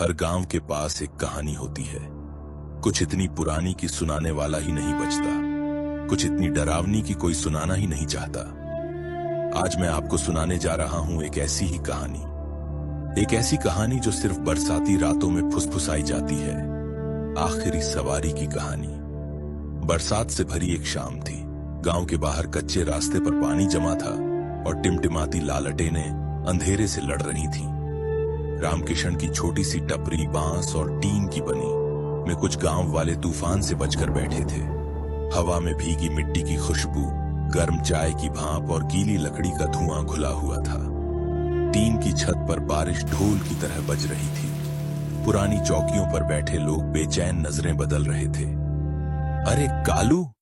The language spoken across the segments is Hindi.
हर गांव के पास एक कहानी होती है, कुछ इतनी पुरानी कि सुनाने वाला ही नहीं बचता, कुछ इतनी डरावनी कि कोई सुनाना ही नहीं चाहता। आज मैं आपको सुनाने जा रहा हूं एक ऐसी ही कहानी, एक ऐसी कहानी जो सिर्फ बरसाती रातों में फुसफुसाई जाती है। आखिरी सवारी की कहानी। बरसात से भरी एक शाम थी। गांव के बाहर कच्चे रास्ते पर पानी जमा था और टिमटिमाती लालटेनें अंधेरे से लड़ रही थीं। रामकिशन की छोटी सी टपरी बांस और टीन की बनी में कुछ गांव वाले तूफान से बचकर बैठे थे। हवा में भीगी मिट्टी की खुशबू, गर्म चाय की भाप और गीली लकड़ी का धुआं घुला हुआ था। टीन की छत पर बारिश ढोल की तरह बज रही थी। पुरानी चौकियों पर बैठे लोग बेचैन नजरें बदल रहे थे। अरे कालू,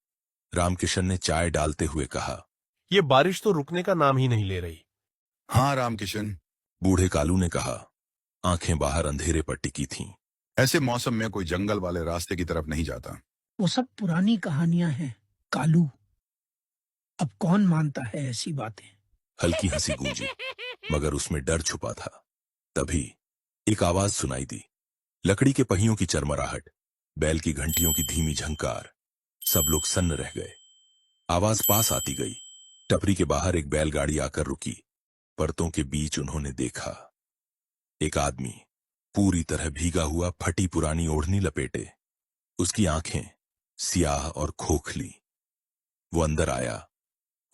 रामकिशन ने चाय डालते हुए कहा। ये बारिश तो रुकने का नाम ही नहीं ले रही। हाँ रामकिशन, बूढ़े कालू ने कहा। आंखें बाहर अंधेरे पर टिकी थीं। ऐसे मौसम में कोई जंगल वाले रास्ते की तरफ नहीं जाता। वो सब पुरानी कहानियां हैं कालू। अब कौन मानता है ऐसी बातें। हल्की हंसी गूंजी, मगर उसमें डर छुपा था। तभी एक आवाज सुनाई दी। लकड़ी के पहियों की चरमराहट, बैल की घंटियों की धीमी झंकार। सब लोग सन्न रह गए। आवाज पास आती गई। टपरी के बाहर एक बैलगाड़ी आकर रुकी। परतों के बीच उन्होंने देखा एक आदमी, पूरी तरह भीगा हुआ, फटी पुरानी ओढ़नी लपेटे। उसकी आंखें सियाह और खोखली। वो अंदर आया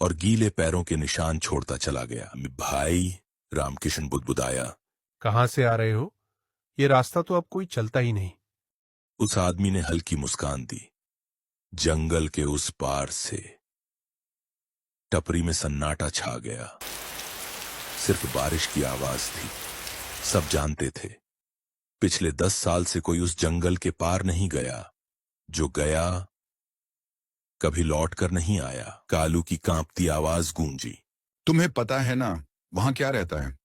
और गीले पैरों के निशान छोड़ता चला गया। भाई, रामकिशन बुदबुदाया। कहां से आ रहे हो? ये रास्ता तो अब कोई चलता ही नहीं। उस आदमी ने हल्की मुस्कान दी। जंगल के उस पार से। टपरी में सन्नाटा छा गया। सिर्फ बारिश की आवाज थी। सब जानते थे, पिछले 10 साल से कोई उस जंगल के पार नहीं गया। जो गया कभी लौट कर नहीं आया। कालू की कांपती आवाज गूंजी। तुम्हें पता है ना वहां क्या रहता है?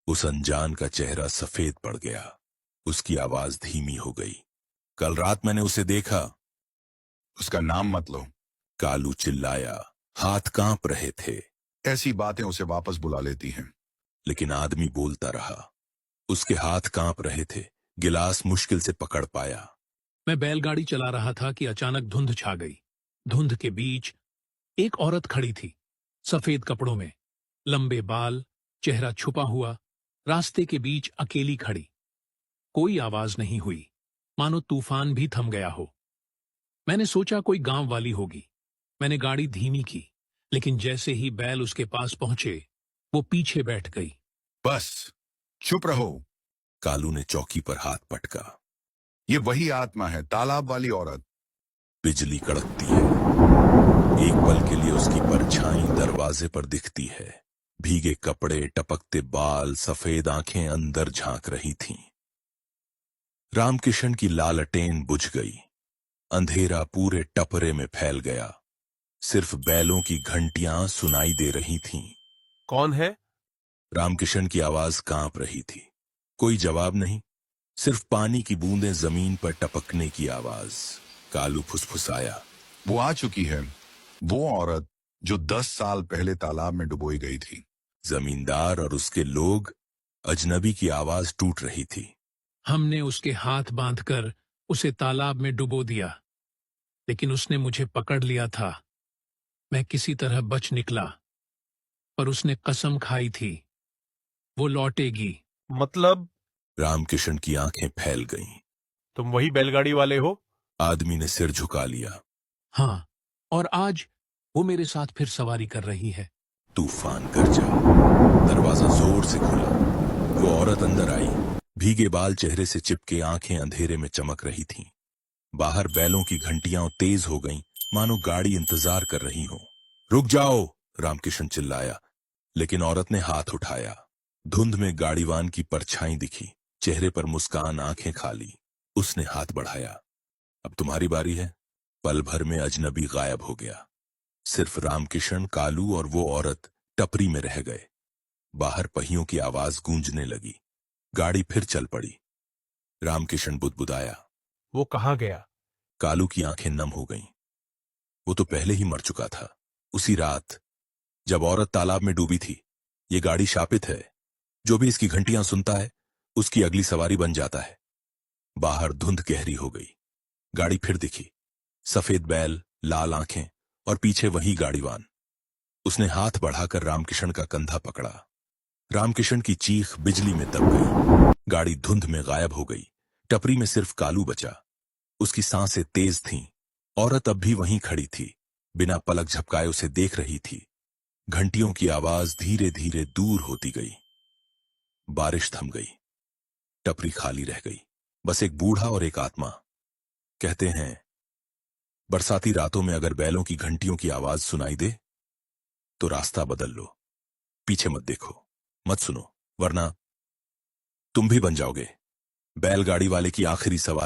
उस अनजान का चेहरा सफेद पड़ गया। उसकी आवाज धीमी हो गई। कल रात मैंने उसे देखा। उसका नाम मत लो। कालू चिल्लाया। हाथ कांप रहे थे। ऐसी बातें उसे वापस बुला लेती हैं। लेकिन आदमी बोलता रहा। उसके हाथ कांप रहे थे। गिलास मुश्किल से पकड़ पाया। मैं बैलगाड़ी चला रहा था कि अचानक धुंध छा गई। धुंध के बीच एक औरत खड़ी थी, सफेद कपड़ों में, लंबे बाल, चेहरा छुपा हुआ, रास्ते के बीच अकेली खड़ी। कोई आवाज नहीं हुई, मानो तूफान भी थम गया हो। मैंने सोचा कोई गांव वाली होगी। मैंने गाड़ी धीमी की, लेकिन जैसे ही बैल उसके पास पहुंचे, वो पीछे बैठ गई। बस चुप रहो। कालू ने चौकी पर हाथ पटका। ये वही आत्मा है, तालाब वाली औरत। बिजली कड़कती है। एक पल के लिए उसकी परछाई दरवाजे पर दिखती है। भीगे कपड़े, टपकते बाल, सफेद आंखें अंदर झांक रही थीं। रामकिशन की लालटेन बुझ गई। अंधेरा पूरे टपरे में फैल गया। सिर्फ बैलों की घंटियां सुनाई दे रही थीं। कौन है? रामकिशन की आवाज कांप रही थी। कोई जवाब नहीं, सिर्फ पानी की बूंदें जमीन पर टपकने की आवाज। कालू फुसफुसाया। वो आ चुकी है, वो औरत जो 10 साल पहले तालाब में डुबोई गई थी। जमींदार और उसके लोग। अजनबी की आवाज टूट रही थी। हमने उसके हाथ बांधकर उसे तालाब में डुबो दिया, लेकिन उसने मुझे पकड़ लिया था। मैं किसी तरह बच निकला, पर उसने कसम खाई थी, वो लौटेगी। मतलब रामकिशन की आंखें फैल गईं। तुम वही बैलगाड़ी वाले हो? आदमी ने सिर झुका लिया। हाँ, और आज वो मेरे साथ फिर सवारी कर रही है। तूफान गरजा। दरवाजा जोर से खुला। वो औरत अंदर आई। भीगे बाल चेहरे से चिपके, आंखें अंधेरे में चमक रही थीं। बाहर बैलों की घंटियां तेज हो गईं, मानो गाड़ी इंतजार कर रही हो। रुक जाओ, रामकिशन चिल्लाया, लेकिन औरत ने हाथ उठाया। धुंध में गाड़ीवान की परछाई दिखी, चेहरे पर मुस्कान, आंखें खाली। उसने हाथ बढ़ाया। अब तुम्हारी बारी है। पल भर में अजनबी गायब हो गया। सिर्फ रामकिशन, कालू और वो औरत टपरी में रह गए। बाहर पहियों की आवाज गूंजने लगी। गाड़ी फिर चल पड़ी। रामकिशन बुदबुदाया। वो कहाँ गया? कालू की आंखें नम हो गईं। वो तो पहले ही मर चुका था, उसी रात जब औरत तालाब में डूबी थी। ये गाड़ी शापित है। जो भी इसकी घंटियां सुनता है, उसकी अगली सवारी बन जाता है। बाहर धुंध गहरी हो गई। गाड़ी फिर दिखी, सफेद बैल, लाल आंखें और पीछे वही गाड़ीवान। उसने हाथ बढ़ाकर रामकिशन का कंधा पकड़ा। रामकिशन की चीख बिजली में दब गई। गाड़ी धुंध में गायब हो गई। टपरी में सिर्फ कालू बचा। उसकी सांसें तेज थीं। औरत अब भी वहीं खड़ी थी, बिना पलक झपकाए उसे देख रही थी। घंटियों की आवाज धीरे धीरे दूर होती गई। बारिश थम गई। टपरी खाली रह गई, बस एक बूढ़ा और एक आत्मा। कहते हैं, बरसाती रातों में अगर बैलों की घंटियों की आवाज सुनाई दे तो रास्ता बदल लो। पीछे मत देखो, मत सुनो, वरना तुम भी बन जाओगे बैलगाड़ी वाले की आखिरी सवारी।